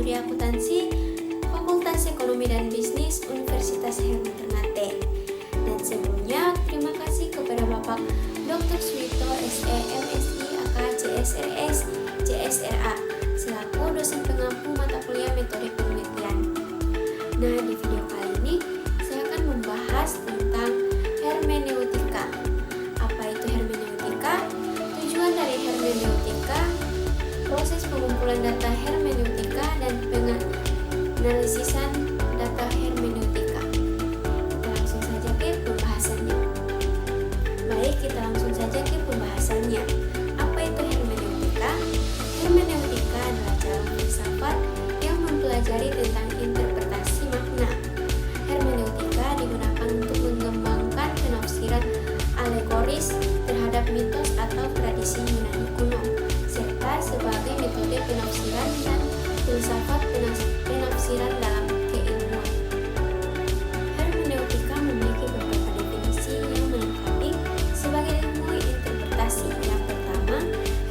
Studi Akuntansi Fakultas Ekonomi dan Bisnis Universitas Herman Ternate. Dan sebelumnya terima kasih kepada Bapak Dr. Suwito SE MSI AK CSRS CSRA selaku dosen pengampu mata kuliah metode penelitian. Nah, di video kali ini saya akan membahas tentang hermeneutika. Apa itu hermeneutika? Tujuan dari hermeneutika, proses pengumpulan data hermeneutika dan penganalisisan data hermeneutika. Kita langsung saja ke pembahasannya. Baik, kita langsung saja ke pembahasannya. Apa itu hermeneutika? Hermeneutika adalah cara filsafat yang mempelajari tentang interpretasi makna. Hermeneutika digunakan untuk mengembangkan penafsiran alegoris terhadap mitos atau tradisi Yunani kuno, serta sebagai metode penafsiran dan filsafat penafsiran dalam keilmuan. Hermeneutika memiliki beberapa definisi yang melengkapi sebagai ilmu interpretasi. Yang pertama,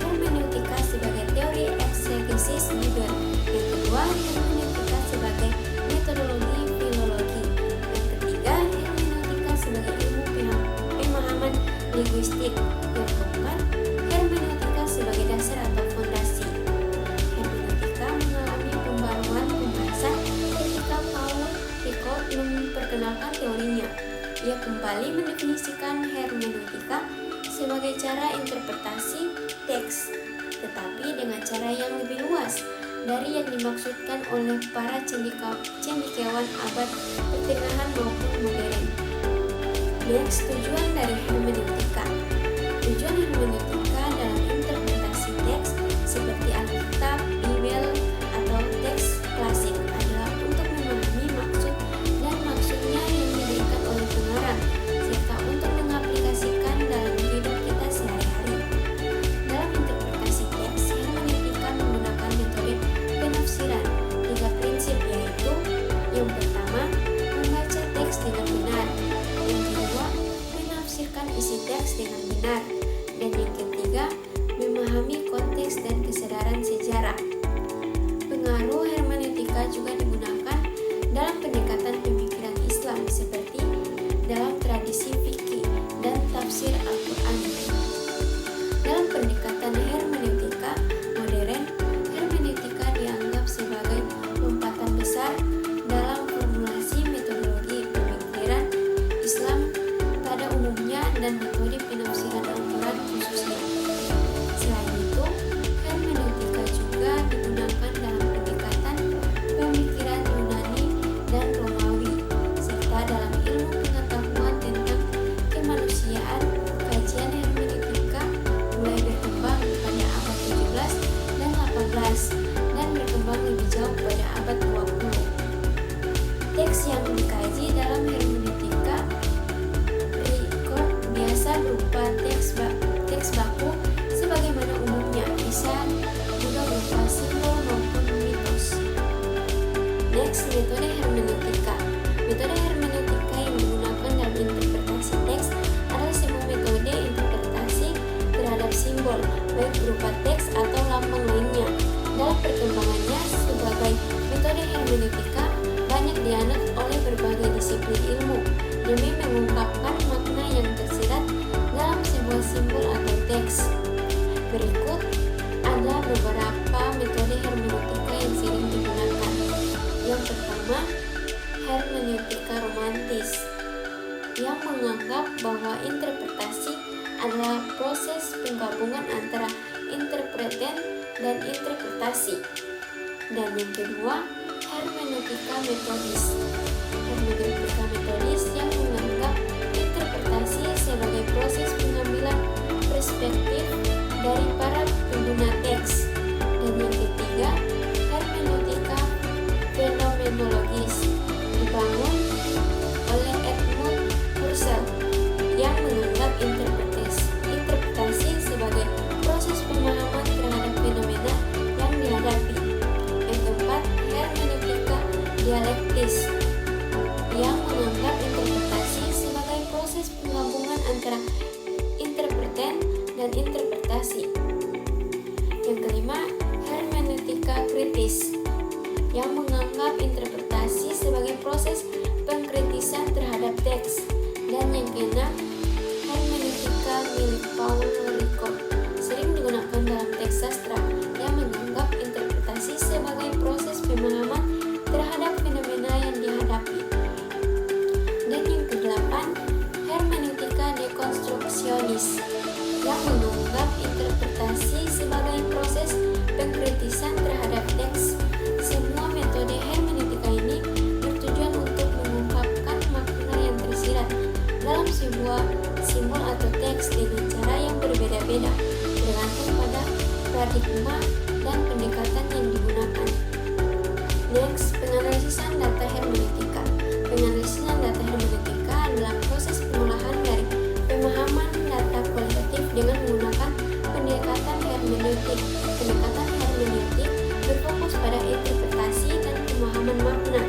hermeneutika sebagai teori eksegesis Liber. Yang kedua, hermeneutika sebagai metodologi filologi. Yang ketiga, hermeneutika sebagai ilmu pemahaman linguistik. Yang keempat, hermeneutika sebagai dasar atau fondasi. Hermeneutika mengalami pembaruan pembahasan ketika Paul Ricoeur memperkenalkan teorinya. Ia kembali mendefinisikan hermeneutika sebagai cara interpretasi teks, tetapi dengan cara yang lebih luas dari yang dimaksudkan oleh para cendekiawan abad pertengahan maupun modern. Next, tujuan dari hermeneutika. Tujuan hermeneutika dalam interpretasi teks seperti Alkitab, Bibel, atau teks klasik adalah untuk memahami maksud dan maksudnya yang diberikan oleh pengarang, serta untuk mengaplikasikan dalam hidup kita sehari-hari. Dalam interpretasi teks, hermeneutika menggunakan metode penafsiran. 3 prinsip, yaitu yang pertama, membaca teks dengan benar. Yang kedua, menafsirkan isi teks dengan benar. Dan yang ketiga, memahami konteks dan kesadaran sejarah. Pengaruh hermeneutika juga digunakan dalam pendekatan pemikiran Islam seperti dalam tradisi fikih dan tafsir Al-Quran. Dalam pendekatan hermeneutika modern, hermeneutika dianggap sebagai lompatan besar dalam formulasi metodologi pemikiran Islam pada umumnya dan metode penafsiran Al-Quran khususnya. Selain itu, hermeneutika juga digunakan dalam pendekatan pemikiran Yunani dan Romawi, serta dalam ilmu pengetahuan tentang kemanusiaan. Kajian hermeneutika mulai berkembang pada abad 17 dan 18 dan berkembang lebih jauh pada abad 20. Teks yang dikaji dalam hermeneutika Ricoeur biasa berupa teks baku sebagaimana umumnya, bisa juga berupa simbol maupun mitos. Next, metode hermeneutika. Metode hermeneutika yang digunakan dalam interpretasi teks adalah sebuah metode interpretasi terhadap simbol, baik berupa teks atau lambang lainnya. Dalam perkembangannya sebagai metode hermeneutika banyak dianut oleh berbagai disiplin ilmu demi mengungkapkan makna yang tersirat dalam sebuah simbol atau teks. Berikut ada beberapa metode hermeneutika yang sering digunakan. Yang pertama, hermeneutika romantis, yang menganggap bahwa interpretasi adalah proses penggabungan antara interpreten dan interpretasi. Dan yang kedua, hermeneutika metodis. Hermeneutika metodis yang menganggap interpretasi sebagai proses pengambilan perspektif dari para pengguna teks. Dan yang ketiga, hermeneutika fenomenologis, dibangun oleh Edmund Husserl, yang menganggap interpretasi sebagai proses pemahaman terhadap fenomena yang dihadapi. Yang keempat, hermeneutika dialektis, yang menganggap interpretasi sebagai proses penggabungan antara interpreten dan interpretasi. Yang kelima, hermeneutika kritis, paradigma, dan pendekatan yang digunakan. Next, penganalisan data hermeneutika. Penganalisan data hermeneutika adalah proses pengolahan dari pemahaman data kualitatif dengan menggunakan pendekatan hermeneutik. Pendekatan hermeneutik berfokus pada interpretasi dan pemahaman makna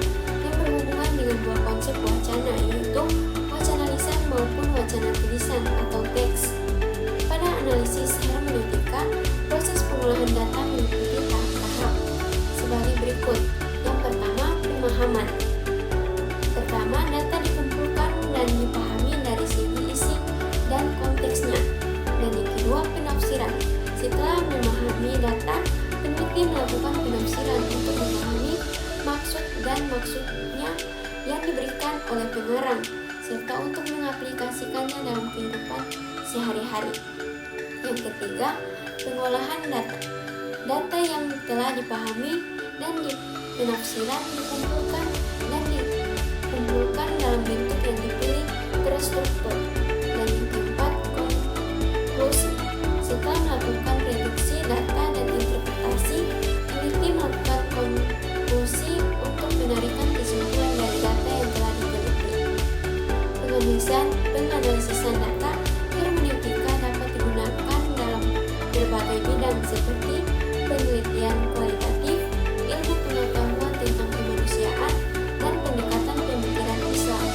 yang berhubungan dengan dua konsep wacana, yaitu wacana lisan maupun wacana tulisan atau teks. Pada analisis hermeneutika, proses pengolahan data meliputi tahap-tahap sebagai berikut. Yang pertama, pemahaman. Pertama, data dikumpulkan dan dipahami dari segi isi dan konteksnya. Dan yang kedua, penafsiran. Setelah memahami data, peneliti melakukan penafsiran untuk memahami maksud dan maksudnya yang diberikan oleh pengarang, serta untuk mengaplikasikannya dalam kehidupan sehari-hari. Yang ketiga, pengolahan data. Data yang telah dipahami dan penafsiran dikumpulkan dalam bentuk yang dipilih terstruktur. Dan yang keempat, konklusi. Setelah melakukan reduksi data dan interpretasi, peneliti melakukan konklusi untuk menarikan kesimpulan dari data yang telah diteliti. Penganalisan data hermeneutika dapat digunakan dalam berbagai bidang seperti penelitian kualitatif, ilmu pengetahuan tentang kemanusiaan, dan pendekatan pemikiran Islam.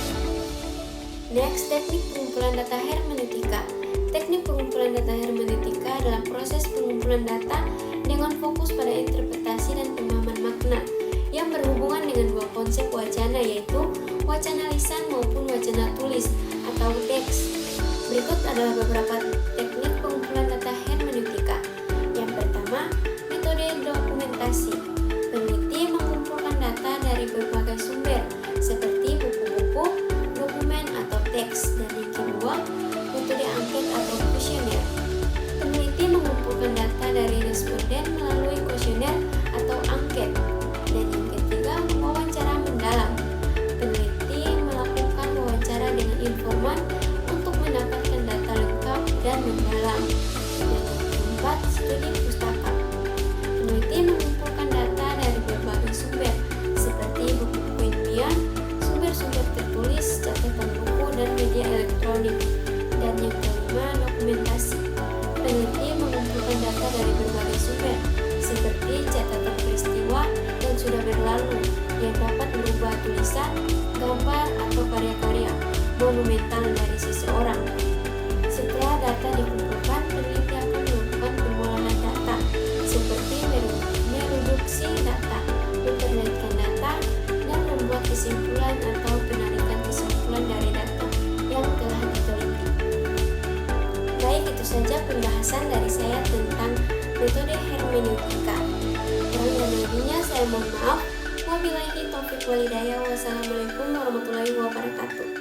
Next, teknik pengumpulan data hermeneutika. Teknik pengumpulan data hermeneutika adalah proses pengumpulan data dengan fokus pada interpretasi dan pemahaman makna yang berhubungan dengan dua konsep wacana, yaitu wacana lisan maupun wacana tulis atau teks. Berikut adalah beberapa teknik pengumpulan data hermeneutika. Yang pertama, metode dokumentasi. Peneliti mengumpulkan data dari berbagai sumber seperti buku-buku, dokumen, atau teks. Dan yang kedua, metode angket atau kuesioner. Peneliti mengumpulkan data dari responden melalui kuesioner atau angket. Dan yang ketiga, wawancara mendalam. Peneliti melakukan wawancara dengan informan untuk mendapatkan data lengkap dan mendalam. Dan yang keempat, studi pustaka. Peneliti mengumpulkan data dari berbagai sumber seperti buku-buku ilmiah, sumber-sumber tertulis, catatan buku, dan media elektronik. Dan yang kelima, dokumentasi. Peneliti mengumpulkan data dari berbagai sumber seperti catatan peristiwa yang sudah berlalu yang dapat merubah tulisan, gambar, atau karya-karya monumental dari seseorang. Setelah data dikumpulkan, peneliti akan melakukan pengolahan data seperti mereduksi data, memperlihatkan data, dan membuat kesimpulan atau penarikan kesimpulan dari data yang telah diteliti. Baik, itu saja pembahasan dari saya tentang metode hermeneutika. Kurang dan lebihnya saya mohon maaf. Wabillahi taufiq walhidayah. Wassalamualaikum warahmatullahi wabarakatuh.